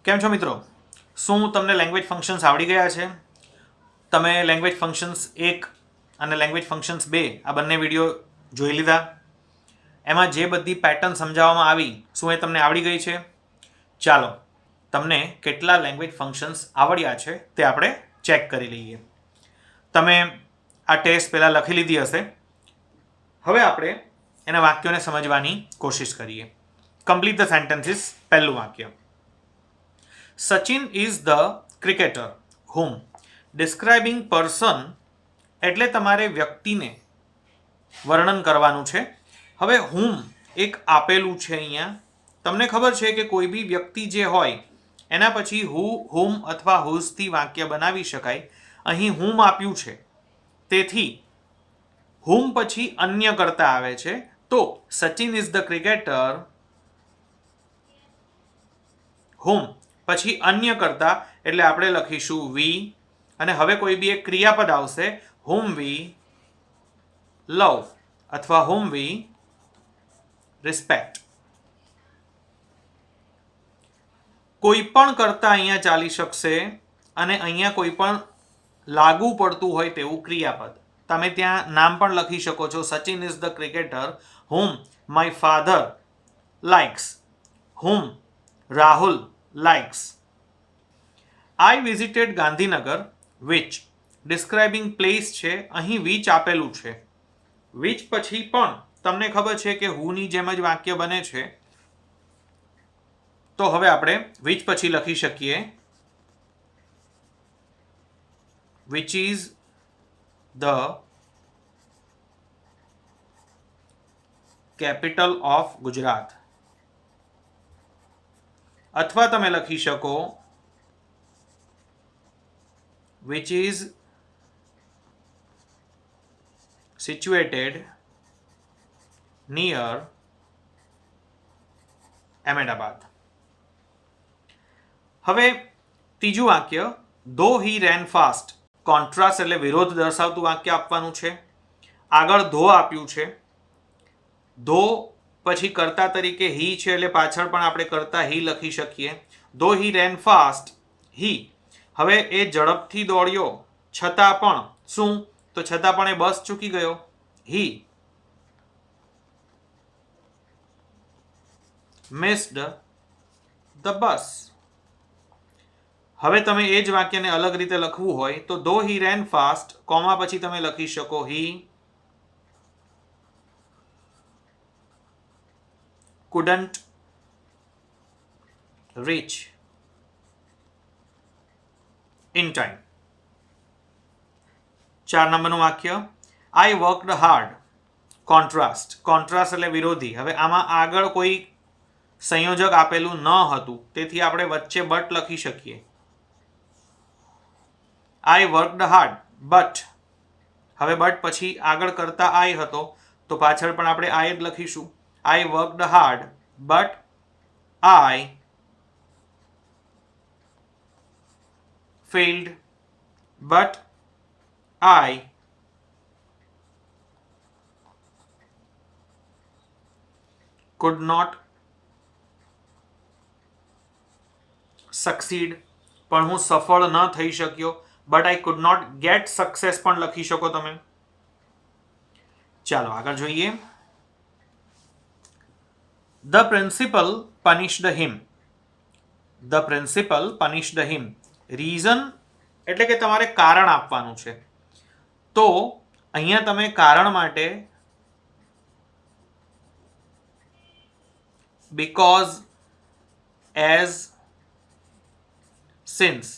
કેમ છો મિત્રો? શું તમને લેંગ્વેજ ફંક્શન્સ આવડી ગયા છે? તમે લેંગ્વેજ ફંક્શન્સ 1 અને લેંગ્વેજ ફંક્શન્સ 2 આ બંને વિડીયો જોઈ લીધા? એમાં જે બધી પેટર્ન સમજાવવામાં આવી, શું એ તમને આવડી ગઈ છે? ચાલો તમને કેટલા લેંગ્વેજ ફંક્શન્સ આવડ્યા છે તે આપણે ચેક કરી લઈએ. તમે આ ટેસ્ટ પહેલાં લખી લીધી હશે. હવે આપણે એના વાક્યોને સમજવાની કોશિશ કરીએ. Complete the sentences. પહેલું વાક્ય: Sachin is the cricketer whom. Describing person એટલે તમારે વ્યક્તિને વર્ણન કરવાનું છે. હવે whom એક આપેલું છે અહીંયા. તમને ખબર છે કે કોઈ બી વ્યક્તિ જે હોય એના પછી who, whom અથવા whose થી વાક્ય બનાવી શકાય. અહીં whom આપ્યું છે, તેથી whom પછી અન્ય કરતા આવે છે. તો Sachin is the cricketer whom પછી અન્ય કરતા એટલે આપણે લખીશું વી. અને હવે કોઈ બી એક ક્રિયાપદ આવશે, whom we love અથવા whom we respect. કોઈ પણ કરતા અહીંયા ચાલી શકશે અને અહીંયા કોઈ પણ લાગુ પડતું હોય તેવું ક્રિયાપદ. તમે ત્યાં નામ પણ લખી શકો છો. Sachin is the cricketer whom my father likes, whom Rahul likes. I visited Gandhinagar which. Describing place છે, અહીં which આપેલું છે. which પછી પણ તમને ખબર છે કે who ની જેમ જ વાક્ય બને છે. તો હવે આપણે which પછી લખી શકીએ which is the capital of Gujarat. અથવા તમે લખી શકો which is situated near Ahmedabad. હવે ત્રીજું વાક્ય: ધો હી રેન ફાસ્ટ. કોન્ટ્રાસ્ટ એટલે વિરોધ દર્શાવતું વાક્ય આપવાનું છે. આગળ ધો આપ્યું છે. ધો પછી કર્તા તરીકે હી છે એટલે પાછળ પણ આપણે કર્તા હી લખી શકીએ. ધો હી રેન ફાસ્ટ હી. હવે એ ઝડપથી દોડ્યો છતાં પણ શું? તો છતાં પણ એ બસ ચૂકી ગયો. હી મિસ્ડ ધ બસ. હવે તમે એ જ વાક્યને અલગ રીતે લખવું હોય તો ધો હી રેન ફાસ્ટ કોમા પછી તમે લખી શકો હી couldn't reach in time. 4 નંબરનું વાક્ય: I worked hard. Contrast. Contrast એટલે વિરોધી. હવે આમાં આગળ કોઈ સંયોજક આપેલું ન હતું, તેથી આપણે વચ્ચે બટ લખી શકીએ. I worked hard but. હવે બટ પછી આગળ કરતા I હતો તો પાછળ પણ આપણે I જ લખીશું. I worked hard but I failed but I could not succeed. પણ હું સફળ ન થઈ શક્યો. But I could not get success પણ લખી શકો તમે. ચાલો આગળ જોઈએ. The principal punished him. The principal punished him. Reason એટલે કે તમારે કારણ આપવાનું છે. તો અહીંયા તમે કારણ માટે because, as, since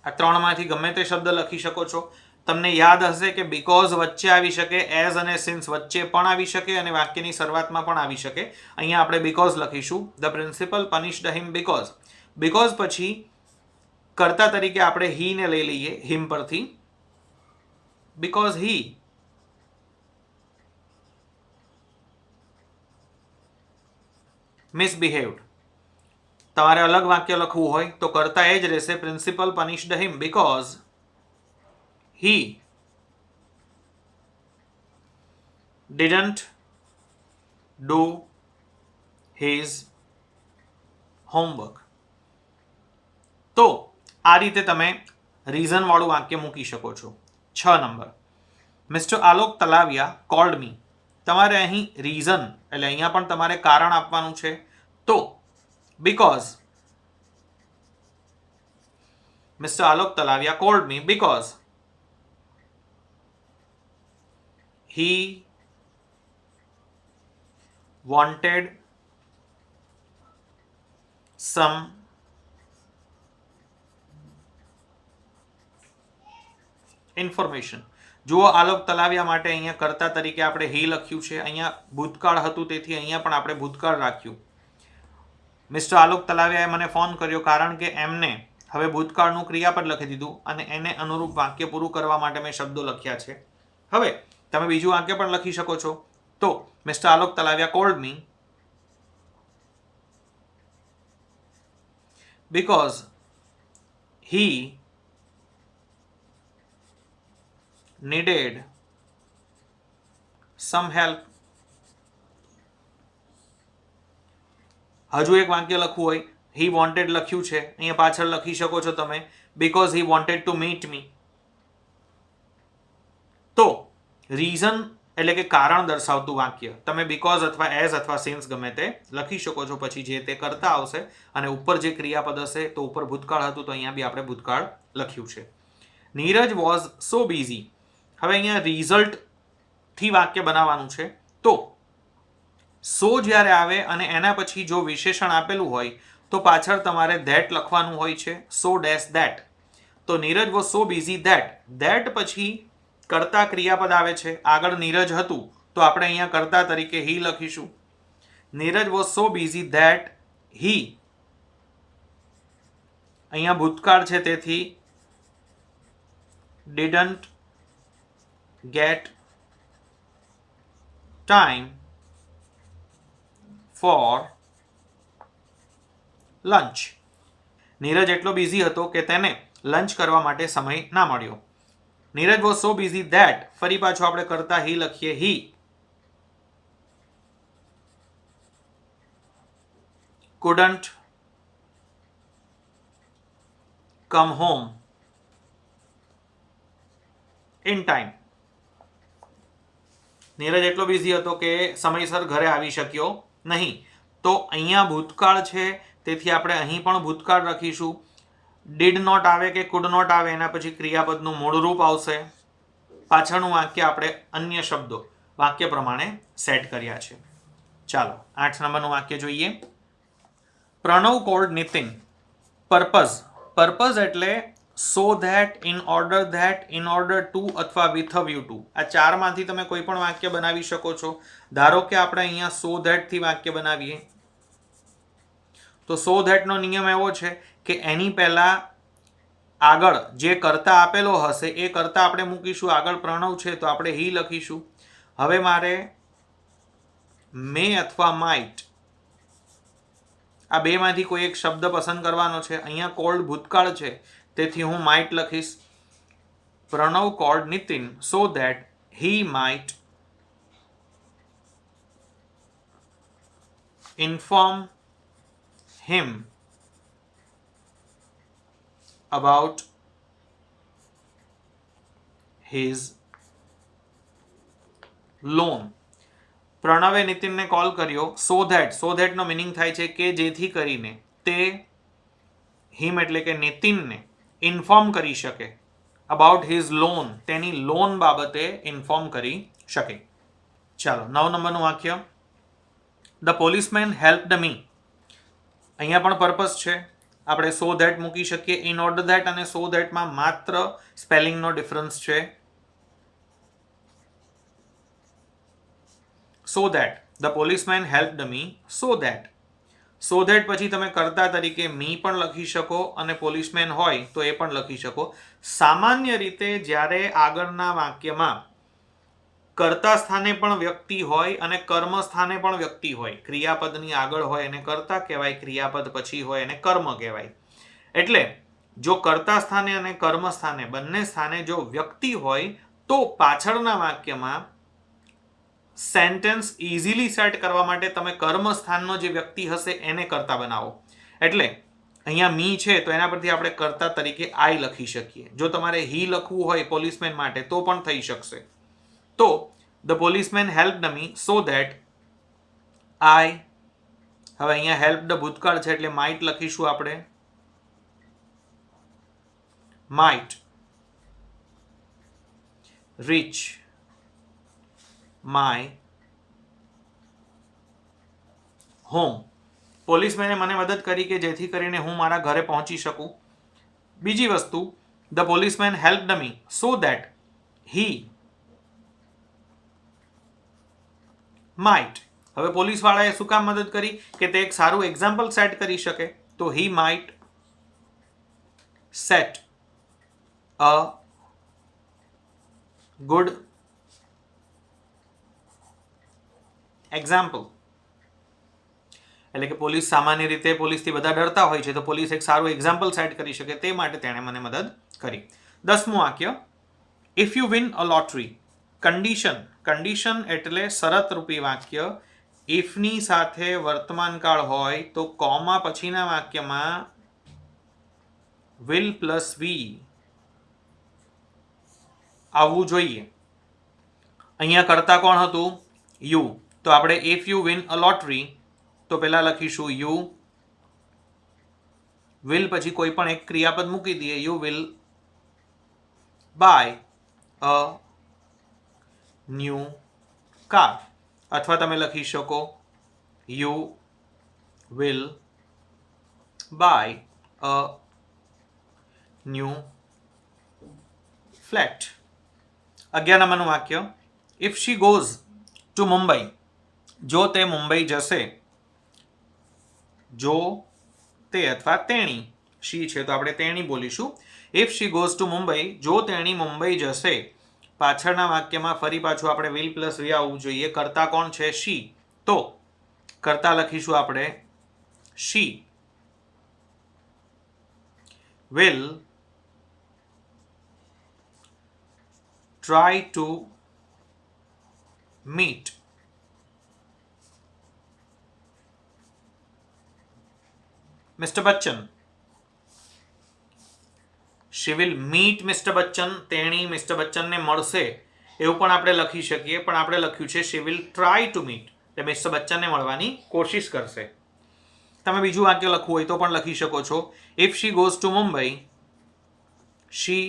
આ ત્રણમાંથી ગમે તે શબ્દ લખી શકો છો. તમને યાદ હશે કે બીકોઝ વચ્ચે આવી શકે, એઝ અને સિન્સ વચ્ચે પણ આવી શકે અને વાક્યની શરૂઆતમાં પણ આવી શકે. અહીંયા આપણે બીકોઝ લખીશું. The principal punished him because. Because પછી કર્તા તરીકે આપણે હી ને લઈ લઈએ હિમ પરથી. Because he misbehaved. તમારે અલગ વાક્ય લખવું હોય તો કરતા એ જ રહેશે. Principal punished him because he didn't do his homework. તો આ રીતે તમે રીઝન વાળું વાક્ય મૂકી શકો છો. 6 number, mister Alok Talaviya called me. તમારે અહીં રીઝન એટલે અહીંયા પણ તમારે કારણ આપવાનું છે. તો because mister Alok Talaviya called me because he wanted some information. જુઓ, આલોક તલાવિયા માટે અહીંયા કર્તા તરીકે આપણે he લખ્યું છે. અહીંયા ભૂતકાળ હતું તેથી અહીંયા પણ આપણે ભૂતકાળ રાખ્યું. મિસ્ટર આલોક તલાવિયાએ મને ફોન કર્યો કારણ કે એમને હવે ભૂતકાળનું ક્રિયાપદ લખી દીધું અને એને અનુરૂપ વાક્ય પૂરું કરવા માટે મેં શબ્દો લખ્યા છે. હવે તમે બીજું વાક્ય પણ લખી શકો છો. તો mister Alok Talaviya called me because he needed some help. હજુ એક વાક્ય લખવું હોય, he wanted લખ્યું છે, અહીંયા પાછળ લખી શકો છો તમે because he wanted to meet me. તો રીઝન એટલે કે કારણ દર્શાવતું વાક્ય તમે બીકોઝ અથવા એઝ અથવા સિન્સ ગમે તે લખી શકો છો. પછી જે તે કરતા આવશે અને ઉપર જે ક્રિયાપદ હશે તો ઉપર ભૂતકાળ હતું તો અહીંયા બી આપણે ભૂતકાળ લખ્યું છે. Neeraj was so busy. હવે અહીંયા રિઝલ્ટ થી વાક્ય બનાવવાનું છે. તો સો જ્યારે આવે અને એના પછી જો વિશેષણ આપેલું હોય તો પાછળ તમારે ધેટ લખવાનું હોય છે. સો ડેશ ધેટ. તો Neeraj was so busy that પછી કર્તા ક્રિયાપદ આવે છે. આગળ નીરજ હતું તો આપણે અહીંયા કર્તા તરીકે he લખીશું. Neeraj was so busy that he, અહીંયા ભૂતકાળ છે તેથી didn't get time for lunch. Neeraj એટલો બિઝી હતો કે તેને લંચ કરવા માટે સમય ના મળ્યો. Neeraj was so busy that, ફરી પાછું આપણે કરતા he લખીએ. he couldn't come home in time. Neeraj એટલો બિઝી હતો કે સમયસર ઘરે આવી શક્યો નહીં. તો અહીંયા ભૂતકાળ છે તેથી આપણે અહીં પણ ભૂતકાળ લખીશું. ડીડ નોટ આવે કે કુડ નોટ આવે એના પછી ક્રિયાપદનું મૂળ રૂપ આવશે. પાછળનું વાક્ય આપણે અન્ય શબ્દો વાક્ય પ્રમાણે સેટ કર્યા છે. ચાલો 8 નંબરનું વાક્ય જોઈએ. પ્રણવ કોલ્ડ નીતિન. પર્પઝ એટલે so that, in order to અથવા વિથ અ વ્યૂ ટુ. આ ચારમાંથી તમે કોઈ પણ વાક્ય બનાવી શકો છો. ધારો કે આપણે અહીંયા સો ધેટ થી વાક્ય બનાવીએ તો સો ધેટ નો નિયમ એવો છે કે એની પહેલા આગળ જે કર્તા આપેલો હશે એ કર્તા આપણે મૂકીશું. આગળ પ્રણવ છે તો આપણે he લખીશું. હવે મારે મે અથવા માઇટ આ બેમાંથી કોઈ એક શબ્દ પસંદ કરવાનો છે. અહીંયા કોલ્ડ ભૂતકાળ છે તેથી હું માઇટ લખીશ. Pranav called Nitin so that he might inform him about his loan. પ્રણવે નીતિનને કોલ કર્યો સો ધેટ નો મિનિંગ થાય છે કે જેથી કરીને તે હિમ એટલે કે નીતિનને ઇન્ફોર્મ કરી શકે અબાઉટ હિઝ લોન, તેની લોન બાબતે ઇન્ફોર્મ કરી શકે. ચાલો 9 નંબરનું વાક્ય. ધ પોલીસમેન હેલ્પડ મી. અહીંયા પણ પર્પઝ છે, આપણે સો ધેટ મૂકી શકીએ. ઇન ઓર્ડર ધેટ અને સો ધેટમાં માત્ર સ્પેલિંગનો ડિફરન્સ છે. So that the policeman helped me so that. So that પછી તમે કર્તા તરીકે મી પણ લખી શકો અને પોલીસમેન હોય તો એ પણ લખી શકો. સામાન્ય રીતે જ્યારે આગળના વાક્યમાં કર્તા સ્થાને પણ વ્યક્તિ હોય અને કર્મ સ્થાને પણ વ્યક્તિ હોય, ક્રિયાપદની આગળ હોય એને કર્તા કહેવાય, ક્રિયાપદ પછી હોય એને કર્મ કહેવાય. એટલે જો કર્તા સ્થાને અને કર્મ સ્થાને બંને સ્થાને જો વ્યક્તિ હોય તો પાછળના વાક્યમાં સેન્ટેન્સ ઇઝીલી સેટ કરવા માટે તમે કર્મ સ્થાનનો જે વ્યક્તિ હશે એને કર્તા બનાવો. એટલે અહીંયા મી છે તો એના પરથી આપણે કર્તા તરીકે આઈ લખી શકીએ. જો તમારે હી લખવું હોય પોલીસમેન માટે તો પણ થઈ શકશે. તો the policeman helped me so that I, હવે અહીંયા હેલ્પડ ભૂતકાળ છે એટલે માઇટ લખીશું આપણે, માઇટ રીચ માય હોમ. પોલીસમેને મને મદદ કરી કે જેથી કરીને હું મારા ઘરે પહોંચી શકું. બીજી વસ્તુ, the policeman helped me so that he might. હવે પોલીસવાળાએ શું કામ મદદ કરી કે તે એક સારું એક્ઝામ્પલ સેટ કરી શકે. તો he might set a good example. એટલે કે પોલીસ સામાન્ય રીતે પોલીસથી બધા ડરતા હોય છે, તો પોલીસ એક સારું એક્ઝામ્પલ સેટ કરી શકે તે માટે તેણે મને મદદ કરી. 10મું વાક્ય, if you win a lottery. Condition, condition એટલે શરતરૂપી વાક્ય. ઇફની સાથે વર્તમાનકાળ હોય તો કોમા પછીના વાક્યમાં વિલ પ્લસ વી આવવું જોઈએ. અહીંયા કરતા કોણ હતું? યુ. તો આપણે if you win a lottery તો પહેલા લખીશું યુ વિલ, પછી કોઈ પણ એક ક્રિયાપદ મૂકી દઈએ, you will buy a new car. અથવા તમે લખી શકો you will buy a new flat. 11 નંબરનું વાક્ય, if she goes to Mumbai. જો તે મુંબઈ જશે. જો તે અથવા તેણી, શી છે તો આપણે તેણી બોલીશું. If she goes to Mumbai, જો તેણી મુંબઈ જશે. પાછળના વાક્યમાં ફરી પાછું આપણે વિલ પ્લસ વી આવવું જોઈએ. કરતા કોણ છે? શી. તો કરતા લખીશું આપણે she will try to meet Mr. Bachchan. She will meet Mr. Bachchan. તેણી મિસ્ટર બચ્ચનને મળશે એવું પણ આપણે લખી શકીએ, પણ આપણે લખ્યું છે she will try to meet, એટલે મિસ્ટર બચ્ચનને મળવાની કોશિશ કરશે. તમે બીજું વાક્ય લખવું હોય તો પણ લખી શકો છો. If she goes to Mumbai, she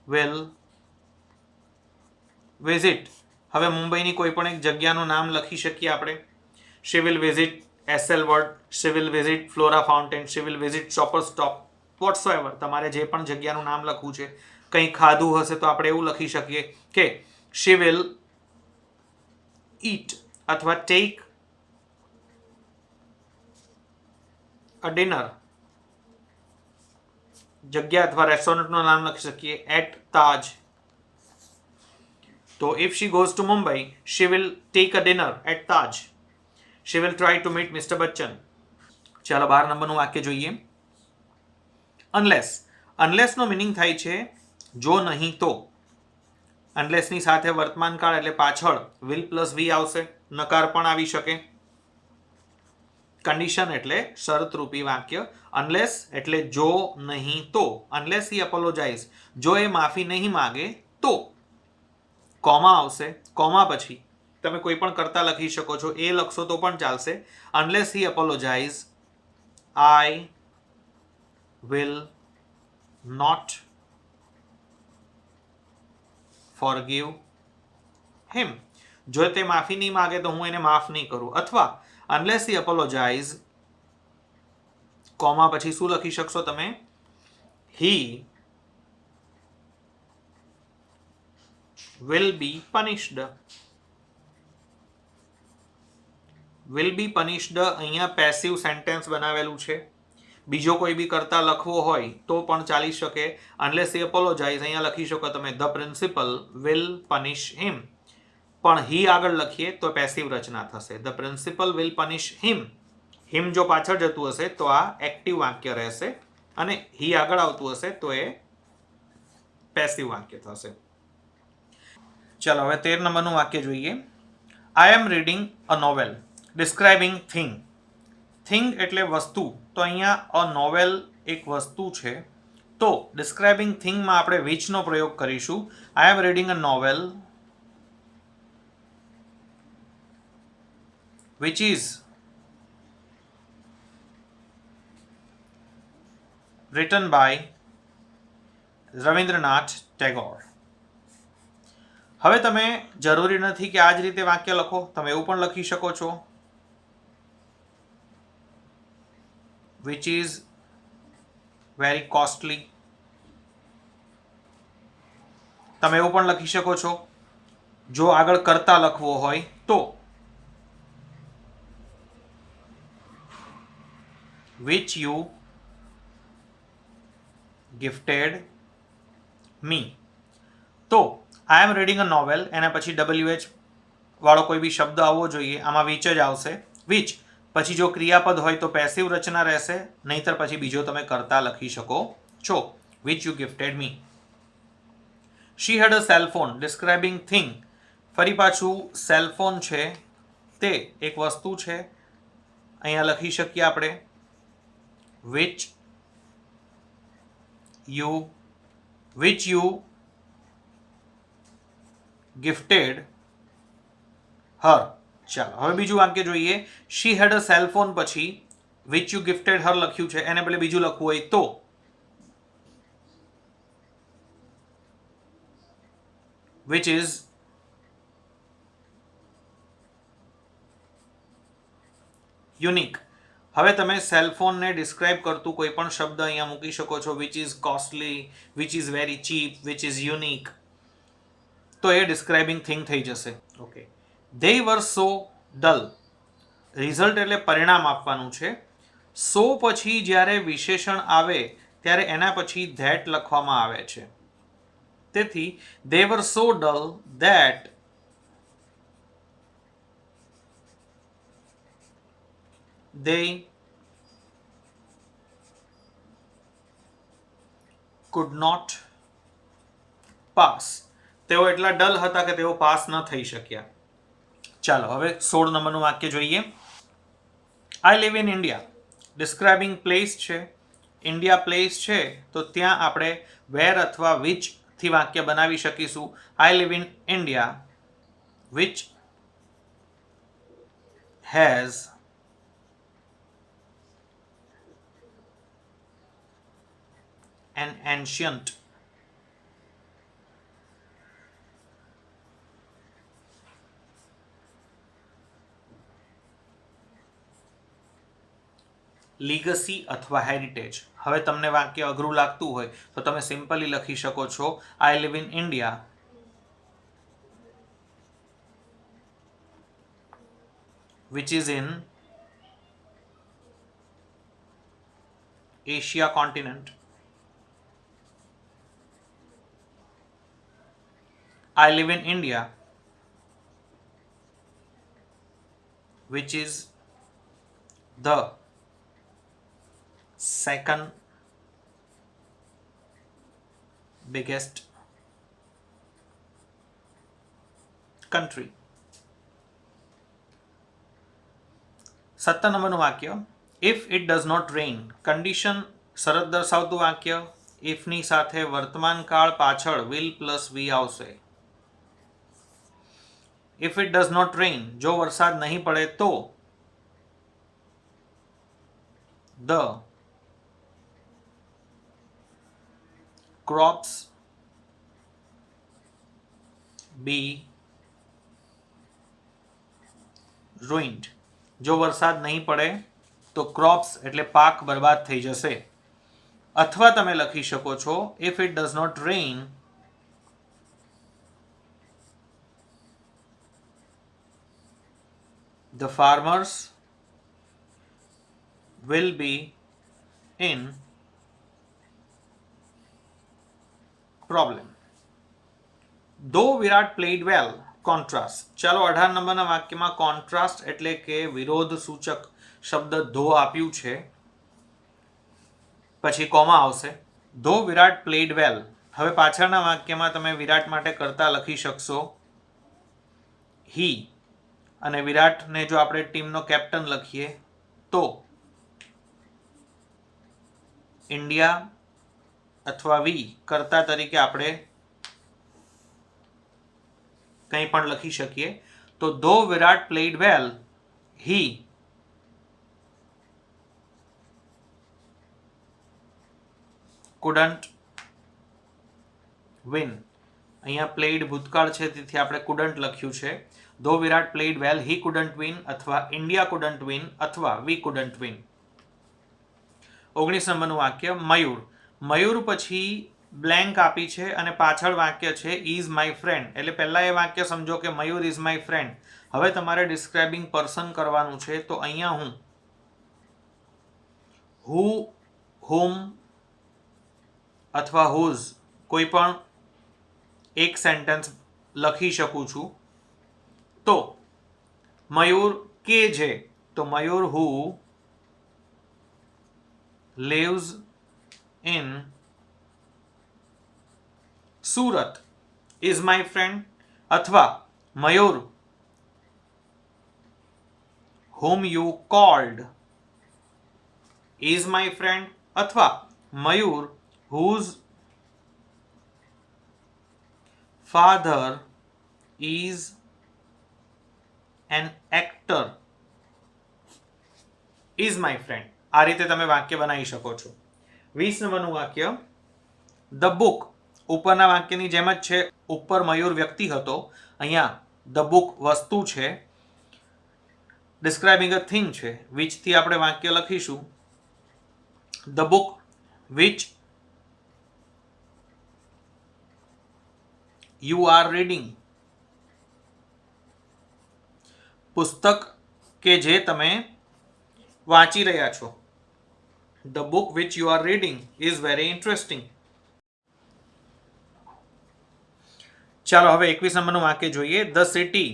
will visit. હવે મુંબઈની કોઈ પણ એક જગ્યાનું નામ લખી શકીએ આપણે. she will visit SL World, she will visit Flora Fountain, she will visit Shoppers Stop, whatsoever. તમારે જે પણ જગ્યાનું નામ લખવું છે, કંઈ ખાધું હશે તો આપણે એવું લખી શકીએ કે she will eat અથવા take a dinner. જગ્યા અથવા રેસ્ટોરન્ટનું નામ લખી શકીએ એટ તાજ. તો if she goes to Mumbai, she will take a dinner at Taj. She will try to meet Mr. Bachchan. ચાલો 12 નંબરનું વાક્ય જોઈએ. અનલેસ. અનલેસનો મિનિંગ થાય છે જો નહીં તો. અનલેસની સાથે વર્તમાનકાળ એટલે પાછળ વિલ પ્લસ વી આવશે. નકાર પણ આવી શકે. કન્ડિશન એટલે શરતરૂપી વાક્ય. અનલેસ એટલે જો નહીં તો. અનલેસ હી અપોલોજાઇઝ, જો એ માફી નહીં માગે તો. કોમા આવશે. કોમા પછી તમે કોઈ પણ કરતા લખી શકો છો, એ લખશો તો પણ ચાલશે. Unless he apologise I will not forgive him. જો તે માફી નહીં માગે તો હું એને માફ નહીં કરું. અથવા અનલેસ હી અપોલોજાઇઝ કોમા પછી શું લખી શકશો તમે? હી will be punished. will be punished અહીંયા પેસિવ સેન્ટેન્સ બનાવેલું છે. બીજો કોઈ બી કરતા લખવો હોય તો પણ ચાલી શકે. અનલેસ હી અપોલોજાઇઝ અહીંયા લખી શકો તમે ધ પ્રિન્સિપલ વિલ પનિશ હિમ, પણ હી આગળ લખીએ તો પેસિવ રચના થશે. ધ પ્રિન્સિપલ વિલ પનિશ હિમ. હિમ જો પાછળ જતું હશે તો આ એક્ટિવ વાક્ય રહેશે, અને હી આગળ આવતું હશે તો એ પેસિવ વાક્ય થશે. ચાલો હવે 13 નંબરનું વાક્ય જોઈએ. I am reading a novel describing thing. Thing એટલે વસ્તુ, તો અહીંયા અ નોવેલ એક વસ્તુ છે, તો ડિસ્ક્રાઇબિંગ થિંગમાં આપણે વિચનો પ્રયોગ કરીશું. I am reading a novel which is written by Rabindranath Tagore. હવે તમે જરૂરી નથી કે આ જ રીતે વાક્ય લખો, તમે એવું પણ લખી શકો છો, which is very costly. તમે એવું પણ લખી શકો છો, જો આગળ કરતા લખવો હોય તો which you gifted me. તો આઈ એમ રીડિંગ અ નોવેલ, એના પછી WH વાળો કોઈ બી શબ્દ આવવો જોઈએ, આમાં વિચ જ આવશે. વિચ પછી જો ક્રિયાપદ હોય તો પેસિવ રચના રહેશે, નહીતર પછી બીજો તમે કરતા લખી શકો છો, which you gifted me. She had a cellphone, describing thing, ફરી પાછું સેલફોન છે તે એક વસ્તુ છે, અહીંયા લખી શકીએ આપણે which you gifted her. ચાલો હવે બીજું વાક્ય જોઈએ. શી હેડ અ સેલફોન પછી which you gifted her લખ્યું છે, એને બદલે બીજું લખવું હોય તો which is યુનિક. હવે તમે સેલફોનને ડિસ્ક્રાઇબ કરતું કોઈ પણ શબ્દ અહીંયા મૂકી શકો છો, which is costly, which is very cheap, which is unique, તો એ ડિસ્ક્રાઇબિંગ થિંગ થઈ જશે. Okay, they were so dull, result એટલે પરિણામ આપવાનું છે. સો પછી જ્યારે વિશેષણ આવે ત્યારે એના પછી ધેટ લખવામાં આવે છે. તેથી they were so dull that they could not pass. તેઓ એટલા ડલ હતા કે તેઓ પાસ ન થઈ શક્યા. ચાલો હવે 16 નંબરનું વાક્ય જોઈએ. I live in India, describing place છે, ઇન્ડિયા પ્લેસ છે, તો ત્યાં આપણે વેર અથવા વિચ થી વાક્ય બનાવી શકીશું. I live in India which has an ancient legacy અથવા હેરિટેજ. હવે તમને વાક્ય અઘરું લાગતું હોય તો તમે સિમ્પલી લખી શકો છો I live in India which is in Asia continent. I live in India which is the second biggest country. 17 નંબરનું વાક્ય. If it does not rain, condition શરત દર્શાવતું વાક્ય. ઇફની સાથે વર્તમાન કાળ પાછળ વિલ પ્લસ વી આવશે. If it does not rain, જો વરસાદ નહીં પડે તો ધ crops be ruined. જો વરસાદ નહીં પડે તો ક્રોપ્સ એટલે પાક બરબાદ થઈ જશે. અથવા તમે લખી શકો છો if it does not rain the farmers will be in problem. Though Virat played well, contrast. ચાલો 18 નંબરના વાક્યમાં કોન્ટ્રાસ્ટ એટલે કે વિરોધ સૂચક શબ્દ ધો આપ્યું છે, પછી કોમા આવશે. ધો વિરાટ પ્લેડ વેલ. હવે પાછળના વાક્યમાં તમે વિરાટ માટે કરતા લખી શકશો હી, અને વિરાટને જો આપણે ટીમનો કેપ્ટન લખીએ તો ઇન્ડિયા અથવા વી કર્તા તરીકે આપણે કંઈ પણ લખી શકીએ. તો ધો વિરાટ પ્લેડ વેલ, હી કુડન્ટ વિન. અહીંયા પ્લેડ ભૂતકાળ છે તેથી આપણે કુડન્ટ લખ્યું છે. ધો વિરાટ પ્લેડ વેલ, હી કુડન્ટ વિન, અથવા ઇન્ડિયા કુડન્ટ વિન, અથવા વી કુડન્ટ વિન. 19 નંબરનું વાક્ય મયુર. મયુર પછી બ્લેન્ક આપી છે અને પાછળ વાક્ય છે ઇઝ માય ફ્રેન્ડ. એટલે પહેલા એ વાક્ય સમજો કે મયુર ઇઝ માય ફ્રેન્ડ. હવે તમારે ડિસ્ક્રાઇબિંગ પર્સન કરવાનું છે. તો અહીંયા હું હુ, હુમ અથવા હુઝ કોઈ પણ એક સેન્ટેન્સ લખી શકું છું. તો મયુર કે જે, તો મયુર હુ lives in Surat is my friend, અથવા મયુર whom you called is my friend, અથવા મયુર whose father is an actor is my friend. આ રીતે તમે વાક્ય બનાવી શકો છો. 20 નંબરનું વાક્ય ધ બુક. ઉપરના વાક્યની જેમ જ છે. ઉપર મયુર વ્યક્તિ હતો, અહીંયા ધ બુક વસ્તુ છે. ડિસ્ક્રાઇબિંગ અ થિંગ છે. વિચ થી આપણે વાક્ય લખીશું the book which you are reading. પુસ્તક કે જે તમે વાંચી રહ્યા છો. The book which you are reading is very interesting. ચાલો હવે 21 નંબરનું વાક્ય જોઈએ. The city.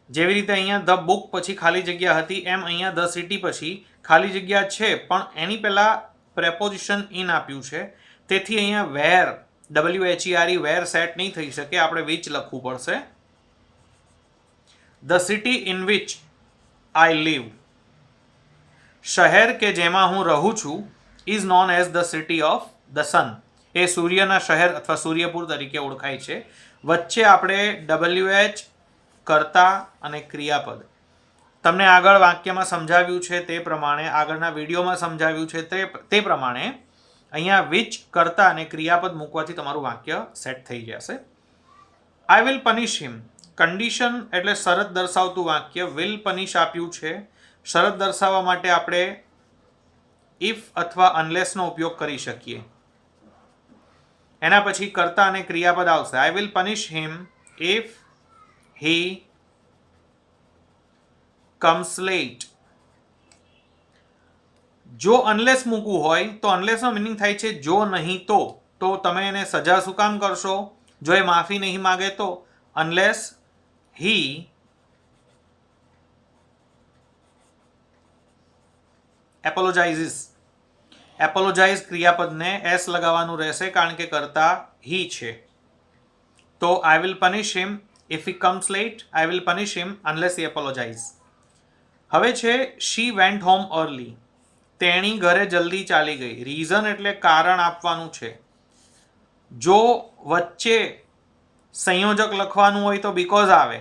જેવી રીતે અહીંયા ધ બુક પછી ખાલી જગ્યા હતી, એમ અહીંયા ધ સિટી પછી ખાલી જગ્યા છે, પણ એની પહેલા પ્રેપોઝિશન ઇન આપ્યું છે. તેથી અહીંયા વેર, WHERE વેર સેટ નહીં થઈ શકે. આપણે વિચ લખવું પડશે. The city in which I live. શહેર કે જેમાં હું રહું છું is known as the city of the sun. એ સૂર્યના શહેર અથવા સૂર્યપુર તરીકે ઓળખાય છે. વચ્ચે આપણે WH કર્તા અને ક્રિયાપદ. તમને આગળ વાક્યમાં સમજાવ્યું છે તે પ્રમાણે, આગળના વિડીયોમાં સમજાવ્યું છે તે પ્રમાણે અહીંયા વિચ કર્તા અને ક્રિયાપદ મૂકવાથી તમારું વાક્ય સેટ થઈ જશે. આઈ વિલ પનિશ હિમ. કન્ડિશન એટલે શરત દર્શાવતું વાક્ય. વિલ પનિશ આપ્યું છે. શરત દર્શાવવા માટે આપણે ઇફ અથવા અનલેસનો ઉપયોગ કરી શકીએ. એના પછી કર્તા અને ક્રિયાપદ આવશે. I will punish him if he comes late. જો અનલેસ મૂકવું હોય તો અનલેસનો મિનિંગ થાય છે જો નહીં તો. તો તમે એને સજા શું કામ કરશો? જો એ માફી નહીં માગે તો. અનલેસ હી એપોલોજાઇઝિસ. એપોલોજાઇઝ ક્રિયાપદને એસ લગાવવાનું રહેશે કારણ કે કરતા હી છે. તો I will punish him if he comes late. I will punish him unless he apologise. હવે છે શી વેન્ટ હોમ અર્લી. તેણી ઘરે જલ્દી ચાલી ગઈ. રીઝન એટલે કારણ આપવાનું છે. જો વચ્ચે સંયોજક લખવાનું હોય તો બીકોઝ આવે,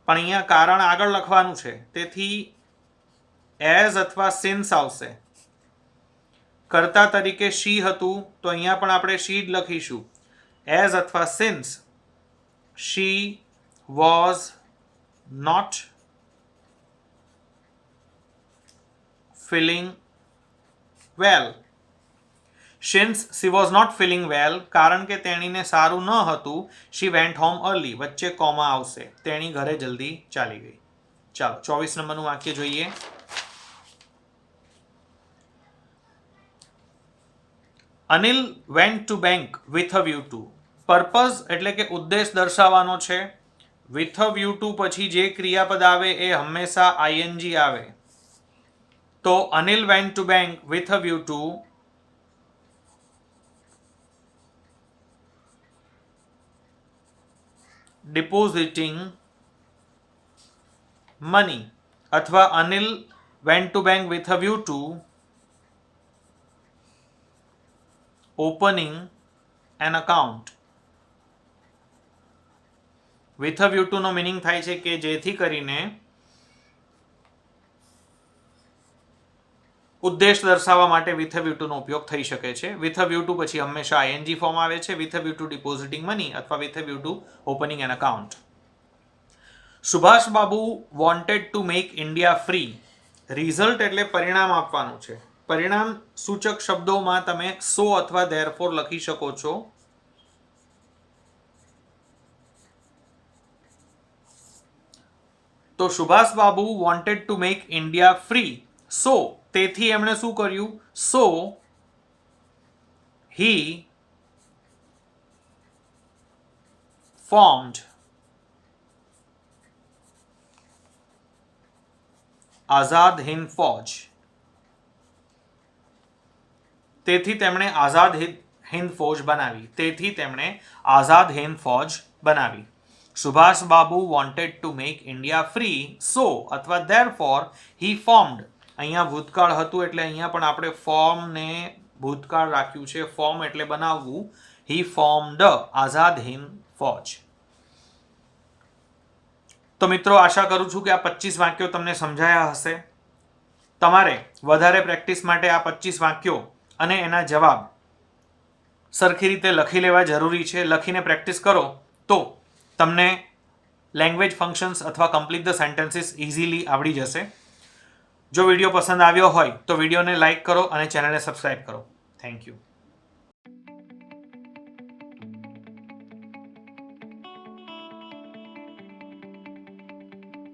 પણ અહીંયા કારણ આગળ લખવાનું છે, તેથી એઝ અથવા સિન્સ આવશે. કર્તા તરીકે શી હતું તો અહીંયા પણ આપણે શી જ લખીશું. એઝ અથવા since she was not feeling well. Since she was not feeling well, કારણ કે તેણીને સારું ન હતું. શી વેન્ટ હોમ અર્લી, વચ્ચે કોમા આવશે. તેણી ઘરે જલ્દી ચાલી ગઈ. ચાલો 24 નંબરનું વાક્ય જોઈએ. Anil went to bank with a view to. Purpose એટલે કે ઉદ્દેશ દર્શાવવાનો છે. વિથ અ વ્યૂ ટુ પછી જે ક્રિયાપદ આવે એ હંમેશા ING આવે. તો Anil went to bank with a view to depositing money, અથવા Anil went to bank with a view to opening an account. with a view to નો મિનિંગ થાય છે કે જેથી કરીને ઉદ્દેશ દર્શાવવા માટે with a view to નો ઉપયોગ થઈ શકે છે. with a view to પછી હંમેશા ing ફોર્મ આવે છે. with a view to depositing money અથવા with a view to opening an account. Subhash Babu wanted to make India free. Result એટલે પરિણામ આપવાનું છે. પરિણામ સૂચક શબ્દોમાં તમે so અથવા therefore લખી શકો છો. તો Subhash Babu wanted to make India free. So તેથી એમણે શું કર્યું? So he formed Azad Hind ફૌજ. તેથી તેમણે આઝાદ હિંદ ફૌજ બનાવી. તેથી તેમણે આઝાદ હિંદ ફૌજ બનાવી. Subhash Babu wanted to make India free. So અથવા therefore he formed. અહીંયા ભૂતકાળ હતું એટલે અહીંયા પણ આપણે ફોર્મ ને ભૂતકાળ રાખ્યું છે. ફોર્મ એટલે બનાવવું. he formed આઝાદ હિંદ ફૌજ. તો મિત્રો આશા કરું છું કે આ 25 વાક્યો તમને સમજાયા હશે. તમારે વધારે પ્રેક્ટિસ માટે આ 25 વાક્યો અને એના જવાબ સરખી રીતે લખી લેવા જરૂરી છે. લખીને પ્રેક્ટિસ કરો તો તમને લેંગ્વેજ ફંક્શન્સ અથવા કમ્પ્લીટ ધ સેન્ટેન્સીસ ઇઝીલી આવડી જશે. જો વિડીયો પસંદ આવ્યો હોય તો વિડીયોને લાઇક કરો અને ચેનલને સબસ્ક્રાઇબ કરો. Thank you.